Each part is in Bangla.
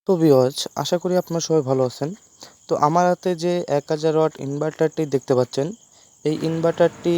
তো ভিউয়ার্স, আশা করি আপনারা সবাই ভালো আছেন। তো আমার হাতে যে 1000 ওয়াট ইনভার্টারটি দেখতে পাচ্ছেন, এই ইনভার্টারটি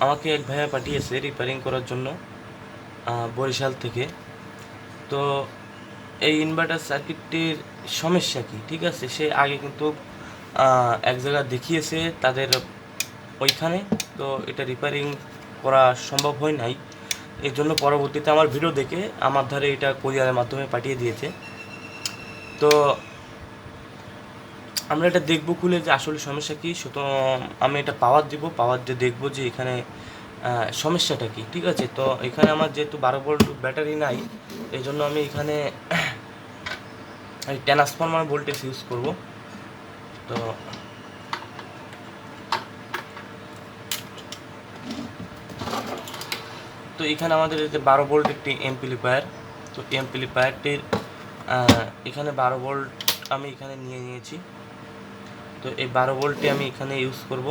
আমাকে এক ভাইয়া পাঠিয়েছে রিপেয়ারিং করার জন্য বরিশাল থেকে। তো এই ইনভার্টার সার্কিটটির সমস্যা কী, ঠিক আছে? সে আগে কিন্তু এক জায়গায় দেখিয়েছে তাদের ওইখানে, তো এটা রিপেয়ারিং করা সম্ভব হয় নাই। এর জন্য পরবর্তীতে আমার ভিডিও দেখে আমার ধারে এটা কোরিয়ারের মাধ্যমে পাঠিয়ে দিয়েছে। তো আমরা এটা দেখবো খুলে যে আসলে সমস্যা কী। আমি এটা পাওয়ার দিব, পাওয়ার দিয়ে দেখবো যে এখানে সমস্যাটা কী, ঠিক আছে? তো এখানে আমার যেহেতু 12 ভোল্ট ব্যাটারি নাই, এই জন্য আমি এখানে এই ট্রান্সফরমার ভোল্টেজ ইউজ করব। তো তো এখানে আমাদের এই যে 12 ভোল্ট একটি এমপ্লিফায়ার, তো এমপ্লিফায়ারটির এখানে 12 ভোল্ট আমি এখানে নিয়ে নিয়েছি। তো এই 12 ভোল্টটি আমি এখানে ইউজ করব।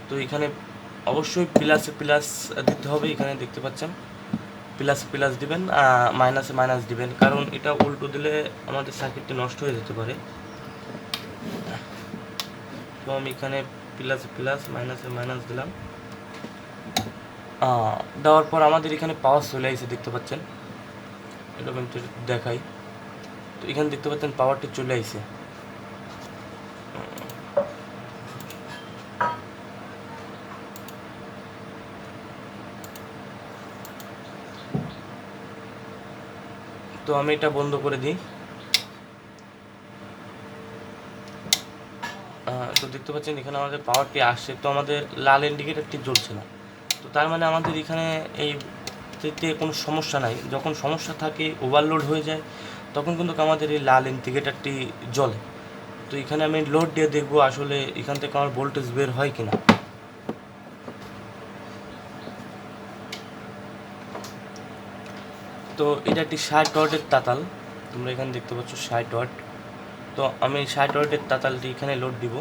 তো এখানে অবশ্যই প্লাসে প্লাস দিতে হবে। এখানে দেখতে পাচ্ছেন প্লাসে প্লাস দিবেন, মাইনাসে মাইনাস দিবেন, কারণ এটা উল্টো দিলে আমাদের সার্কিটটি নষ্ট হয়ে যেতে পারে। তো আমি এখানে প্লাসে প্লাস মাইনাসে মাইনাস দিলাম। দেওয়ার পর আমাদের এখানে পাওয়ার চলে আসছে, দেখতে পাচ্ছেন। এটা কিন্তু দেখাই। তো এখানে দেখতে পাচ্ছেন পাওয়ারটি চলে আসছে। তো আমি এটা বন্ধ করে দিই। তো দেখতে পাচ্ছেন এখানে আমাদের পাওয়ারটি আসছে, তো আমাদের লাল ইন্ডিকেটারটি জ্বলছে না। তো তার মানে আমাদের এখানে এই কোনো সমস্যা নাই। যখন সমস্যা থাকে, ওভারলোড হয়ে যায়, তখন কিন্তু আমাদের এই লাল ইন্ডিকেটারটি জ্বলে। তো এখানে আমি লোড দিয়ে দেখবো আসলে এখান থেকে আমার ভোল্টেজ বের হয় কিনা। তো এটা একটি 60 ওয়াটের তাতাল, তোমরা এখানে দেখতে পাচ্ছ 60 ওয়াট। তো আমি 60 ওয়াটের তাতালটি এখানে লোড দিব।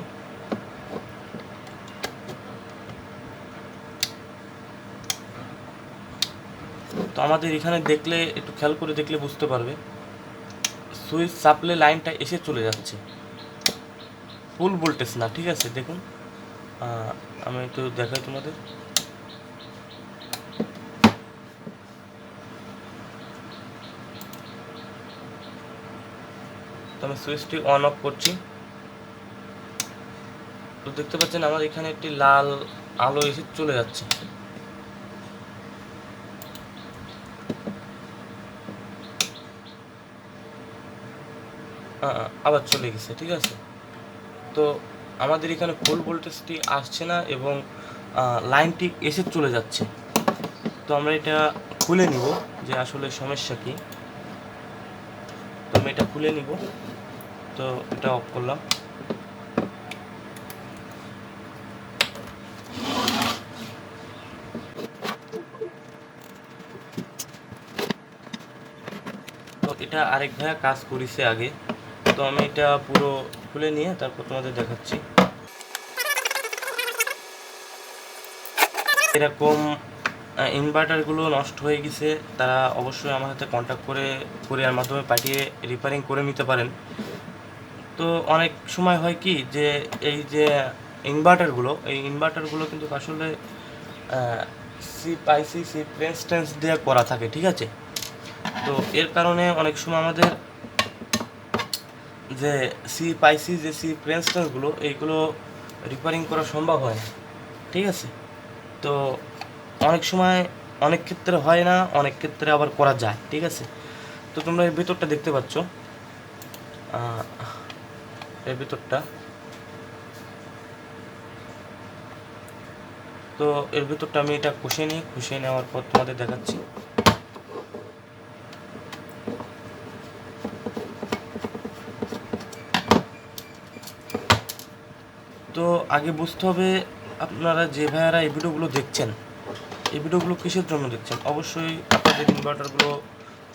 তো আমাদের এখানে দেখলে, একটু খেয়াল করে দেখলে বুঝতে পারবে, সুইচ চাপলে লাইনটা এসে চলে যাচ্ছে, ফুল ভোল্টেজ না, ঠিক আছে? দেখুন, আমি একটু দেখাই তোমাদের। তো আমি সুইচটি অন অফ করছি। তো দেখতে পাচ্ছেন আমার এখানে একটি লাল আলো এসে চলে যাচ্ছে। আবার চলে গেছে, ঠিক আছে? তো আমাদের এখানে ফুল ভোল্টেজটি আসছে না এবং লাইনটি এসে চলে যাচ্ছে। তো আমরা এটা খুলে নিব যে আসলে সমস্যা কী। তো আমি এটা খুলে নিব। তো এটা অফ করলাম। তো এটা আরেক ভাইয়া কাজ করেছে আগে। তো আমি এটা পুরো খুলে নিয়ে তারপর তোমাদের দেখাচ্ছি। এরকম ইনভার্টারগুলো নষ্ট হয়ে গেছে, তারা অবশ্যই আমার সাথে কন্ট্যাক্ট করে কুরিয়ার মাধ্যমে পাঠিয়ে রিপেয়ারিং করে নিতে পারেন। তো অনেক সময় হয় কি যে এই যে এই ইনভার্টারগুলো কিন্তু আসলে সি রেজিস্ট্যান্স দিয়ে করা থাকে, ঠিক আছে? তো এর কারণে অনেক সময় আমাদের যে সি রেজিস্ট্যান্সগুলো এইগুলো রিপেয়ারিং করা সম্ভব হয় না, ঠিক আছে? তো অনেক সময় অনেক ক্ষেত্রে হয় না, অনেক ক্ষেত্রে আবার করা যায়, ঠিক আছে? তো তোমরা এর ভিতরটা দেখতে পাচ্ছ, এর ভিতরটা। তো এর ভিতরটা আমি এটা খুশিয়ে নেওয়ার পর তোমাদের দেখাচ্ছি। তো আগে বুঝতে হবে, আপনারা যে ভাইয়ারা এই ভিডিওগুলো দেখছেন, এই ভিডিওগুলো কিসের জন্য দেখছেন? অবশ্যই আপনাদের ইনভার্টারগুলো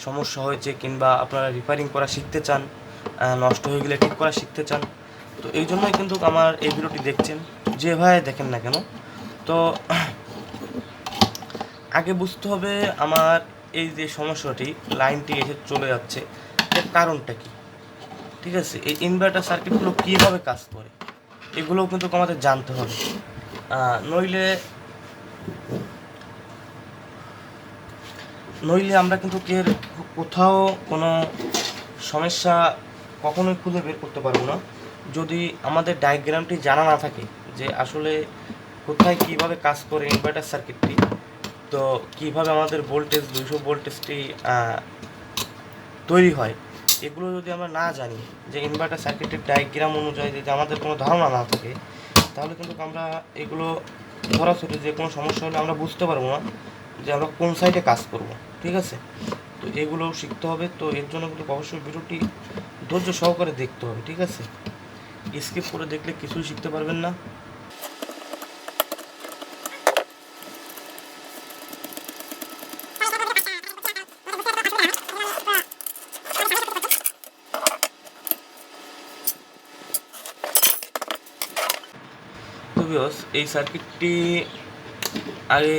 সমস্যা হয়েছে, কিংবা আপনারা রিপেয়ারিং করা শিখতে চান, নষ্ট হয়ে গেলে ঠিক করা শিখতে চান। তো এই জন্যই কিন্তু আমার এই ভিডিওটি দেখছেন, যে ভাই দেখেন না কেন। তো আগে বুঝতে হবে আমার এই যে সমস্যাটি, লাইনটি এসে চলে যাচ্ছে, এর কারণটা কী। ঠিক আছে। এই ইনভার্টার সার্কিটগুলো কীভাবে কাজ করে এগুলোও কিন্তু আমাদের জানতে হবে। নইলে নইলে আমরা কিন্তু কোথাও কোনো সমস্যা কখনোই খুঁজে বের করতে পারবো না যদি আমাদের ডায়াগ্রামটি জানা না থাকে যে আসলে কোথায় কীভাবে কাজ করে ইনভার্টার সার্কিটটি। তো কীভাবে আমাদের ভোল্টেজ 200 ভোল্টেজটি তৈরি হয় এগুলো যদি আমরা না জানি, যে ইনভার্টার সার্কিটের ডায়াগ্রাম অনুযায়ী যদি আমাদের কোনো ধারণা না থাকে, তাহলে কিন্তু আমরা এগুলো সরাসরি যে কোনো সমস্যা হলে আমরা বুঝতে পারবো না যে আমরা কোন সাইডে কাজ করব। ঠিক আছে, তো এগুলোও শিখতে হবে। তো এর জন্য কিন্তু অবশ্যই ভিডিওটি ধৈর্য সহকারে দেখতে হবে। ঠিক আছে, স্কিপ করে দেখলে কিছুই শিখতে পারবেন না। এই সার্কিটটি আগে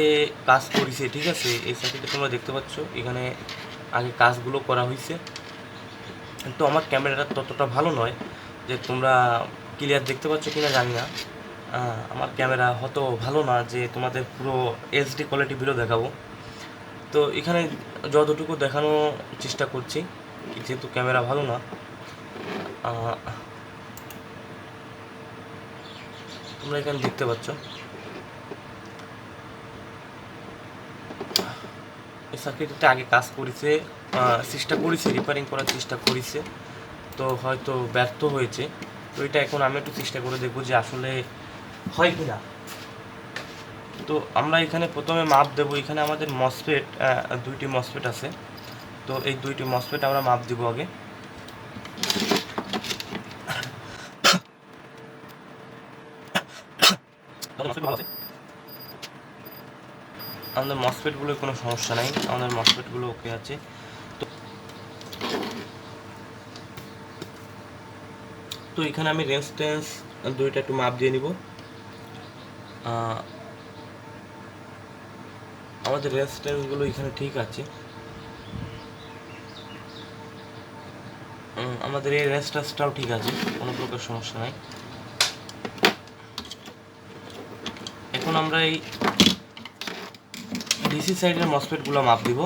কাজ করেছে। ঠিক আছে, এই সার্কিটে তোমরা দেখতে পাচ্ছ এখানে আগে কাজগুলো করা হয়েছে। তো আমার ক্যামেরাটা ততটা ভালো নয় যে তোমরা ক্লিয়ার দেখতে পাচ্ছ কিনা জানি না। আমার ক্যামেরা হয়তো ভালো না যে তোমাদের পুরো এইচডি কোয়ালিটি ভিডিও দেখাবো। তো এখানে যতটুকু দেখানোর চেষ্টা করছি, যেহেতু ক্যামেরা ভালো না। তোমরা এখানে দেখতে পাচ্ছ এই সার্কিটটা আগে কাজ করেছে, চেষ্টা করেছে, রিপেয়ারিং করার চেষ্টা করেছে, তো হয়তো ব্যর্থ হয়েছে। তো এটা এখন আমি একটু চেষ্টা করে দেখবো যে আসলে হয় কি না। তো আমরা এখানে প্রথমে মাপ দেবো। এখানে আমাদের মসফেট, দুইটি মসফেট আছে। তো এই দুইটি মসফেট আমরা মাপ দিব আগে। আমাদের মসফেটগুলোর কোনো সমস্যা নাই, আমাদের মসফেটগুলো ওকে আছে। তো এখানে আমি রেজিস্ট্যান্স দুইটা একটু মাপ দিয়ে নিব। আমাদের রেজিস্ট্যান্সগুলো এখানে ঠিক আছে। আমাদের এই রেজিস্ট্যান্সটাও ঠিক আছে, কোনো প্রকার সমস্যা নাই। এখন আমরা এই ডিসি সাইডের মসফেটগুলো মাপ দিব,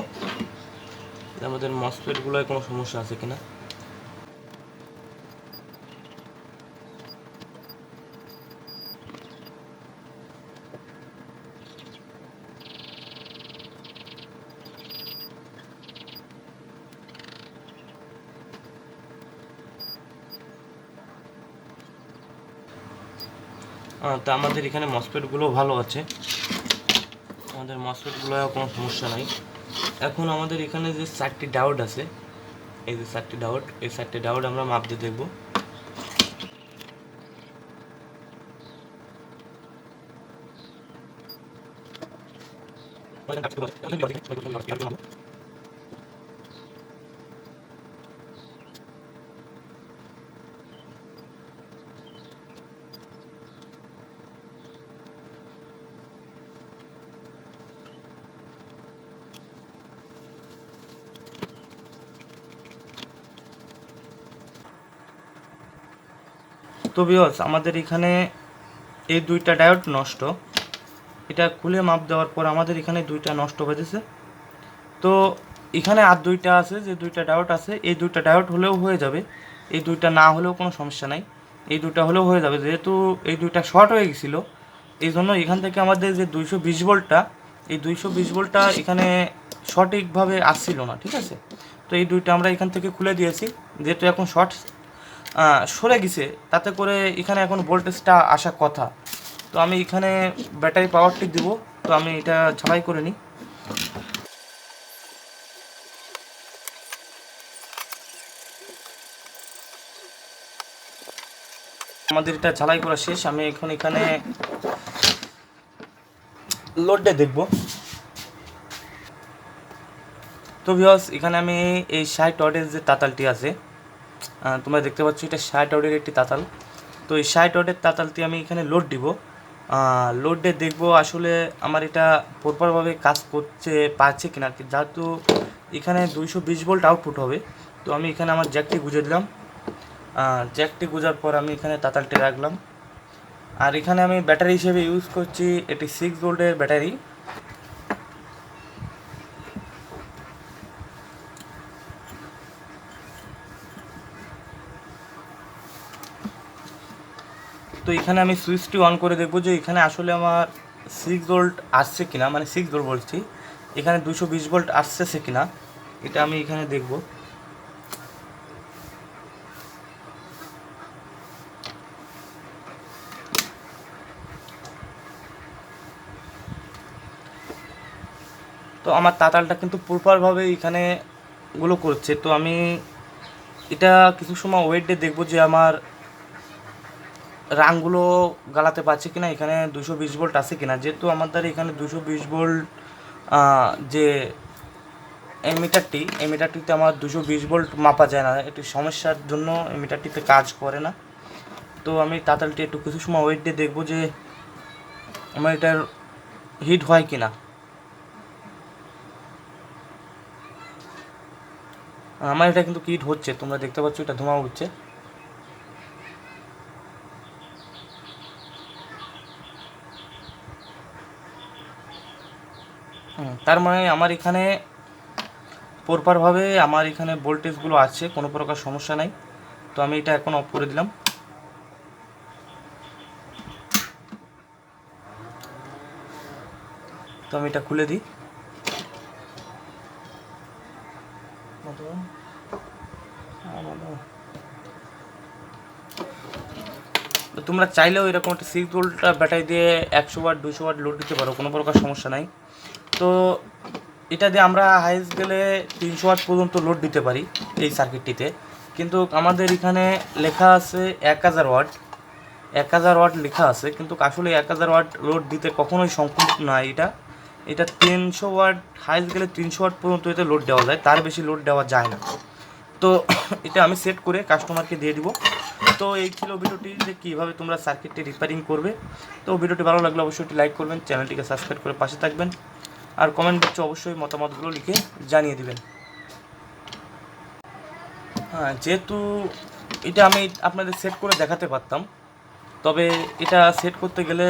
আমাদের মসফেটগুলোয় কোনো সমস্যা আছে কিনা। তো আমাদের এখানে মসফেটগুলো ভালো আছে, আমাদের মসফেটগুলো কোনো সমস্যা নাই। এখন আমাদের এখানে যে 4টি ডায়োড আছে, এই যে 4টি ডায়োড, এই 4টি ডায়োড আমরা মাপ দিয়ে দেখব। তো ভিউয়ার্স, আমাদের এখানে এই দুইটা ডায়োড নষ্ট। এটা খুলে মাপ দেওয়ার পর আমাদের এখানে দুইটা নষ্ট হয়েছে। তো এখানে আর দুইটা আছে, যে দুইটা ডায়োড আছে, এই দুইটা ডায়োড হলেও হয়ে যাবে, এই দুইটা না হলেও কোনো সমস্যা নাই, এই দুইটা হলেও হয়ে যাবে। যেহেতু এই দুইটা শর্ট হয়ে গেছিলো, এই জন্য এখান থেকে আমাদের যে 220 ভোল্টটা, এই 220 ভোল্টটা এখানে সঠিকভাবে আসছিল না। ঠিক আছে, তো এই দুইটা আমরা এখান থেকে খুলে দিয়েছি। যেহেতু এখন শর্ট সরে গেছে, তাতে করে এখানে এখন ভোল্টেজটা আসার কথা। তো আমি এখানে ব্যাটারি পাওয়ারটি দিব। তো আমি এটা ঝালাই করে নিই। আমাদের এটা ঝালাই করা শেষ। আমি এখন এখানে লোডটা দেখব। তো ভিউয়ার্স, এখানে আমি এই 60 ওয়াটের যে তাতালটি আছে, তোমরা দেখতে পাচ্ছ এটা 60 ওয়াটের একটি তাতাল। তো এই 60 ওয়াটের তাতালটি আমি এখানে লোড দিব। লোড দিয়ে দেখব আসলে আমার এটা প্রপারভাবে কাজ করতে পারছে কিনা। যেহেতু এখানে 220 ভোল্ট আউটপুট হবে, তো আমি এখানে আমার জ্যাকটি গুঁজে দিলাম। জ্যাকটি গোজার পর আমি এখানে তাতালটি রাখলাম। আর এখানে আমি ব্যাটারি হিসেবে ইউজ করছি এটি 6 ভোল্টের ব্যাটারি। তো এখানে আমি সুইচটি অন করে দেখবো যে এখানে আসলে আমার 6 ভোল্ট আসছে কিনা, মানে 6 ভোল্ট বলছি, এখানে 220 ভোল্ট আসছে কিনা এটা আমি এখানে দেখব। তো আমার তাতালটা কিন্তু প্রপারভাবে এখানে গুলো করছে। তো আমি এটা কিছু সময় ওয়েট দিয়ে দেখবো যে আমার রাংগুলো গালাতে পারছে কিনা, এখানে 220 ভোল্ট আছে কিনা। যেহেতু আমার দ্বারা এখানে 220 ভোল্ট যে এই মিটারটিতে আমার 220 ভোল্ট মাপা যায় না, একটি সমস্যার জন্য এই মিটারটিতে কাজ করে না। তো আমি তাতালটি একটু কিছু সময় ওয়েট দিয়ে দেখবো যে আমার এটার হিট হয় কিনা। আমার এটা কিন্তু হিট হচ্ছে, তোমরা দেখতে পাচ্ছ এটা ধোঁয়া উঠছে। তার মানে আমার এখানে প্রপারভাবে আমার এখানে ভোল্টেজগুলো আছে, কোনো প্রকার সমস্যা নাই। তো আমি এটা এখন অফ করে দিলাম। তো আমি এটা খুলে দিই। তো তোমরা চাইলেও এরকম একটা 6 ভোল্টটা ব্যাটারি দিয়ে 100 ওয়াট 200 ওয়াট লোড দিতে পারো, কোনো প্রকার সমস্যা নাই। তো এটা দিয়ে আমরা হাইস্ট গেলে 300 ওয়াট পর্যন্ত লোড দিতে পারি এই সার্কিটটিতে। কিন্তু আমাদের এখানে লেখা আছে 1000 ওয়াট, 1000 ওয়াট লেখা আছে, কিন্তু আসলে 1000 ওয়াট লোড দিতে কখনোই সম্ভব নয়। এটা 300 ওয়াট, হাইস্ট গেলে 300 ওয়াট পর্যন্ত এতে লোড দেওয়া যায়, তার বেশি লোড দেওয়া যায় না। তো এটা আমি সেট করে কাস্টমারকে দিয়ে দিব। তো এই ছিল ভিডিওটি যে কীভাবে তোমরা সার্কিটটি রিপেয়ারিং করবে। তো ভিডিওটি ভালো লাগলে অবশ্যই লাইক করবেন, চ্যানেলটিকে সাবস্ক্রাইব করে পাশে থাকবেন, আর কমেন্ট বক্সে অবশ্যই মতামতগুলো লিখে জানিয়ে দিবেন। হ্যাঁ, যেহেতু এটা আমি আপনাদের সেট করে দেখাতে পারতাম, তবে এটা সেট করতে গেলে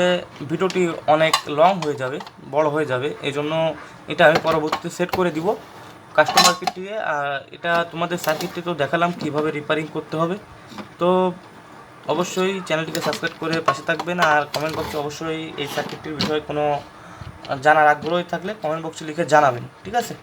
ভিডিওটি অনেক লং হয়ে যাবে, বড় হয়ে যাবে। এই জন্য এটা আমি পরবর্তীতে সেট করে দিব কাস্টমারকে দিয়ে। আর এটা তোমাদের সার্কিটটি তো দেখালাম কীভাবে রিপেয়ারিং করতে হবে। তো অবশ্যই চ্যানেলটিকে সাবস্ক্রাইব করে পাশে থাকবেন, আর কমেন্ট বক্সে অবশ্যই এই সার্কিটটির বিষয়ে কোনো জানার আগ্রহ থাকলে কমেন্ট বক্সে লিখে জানাবেন, ঠিক আছে।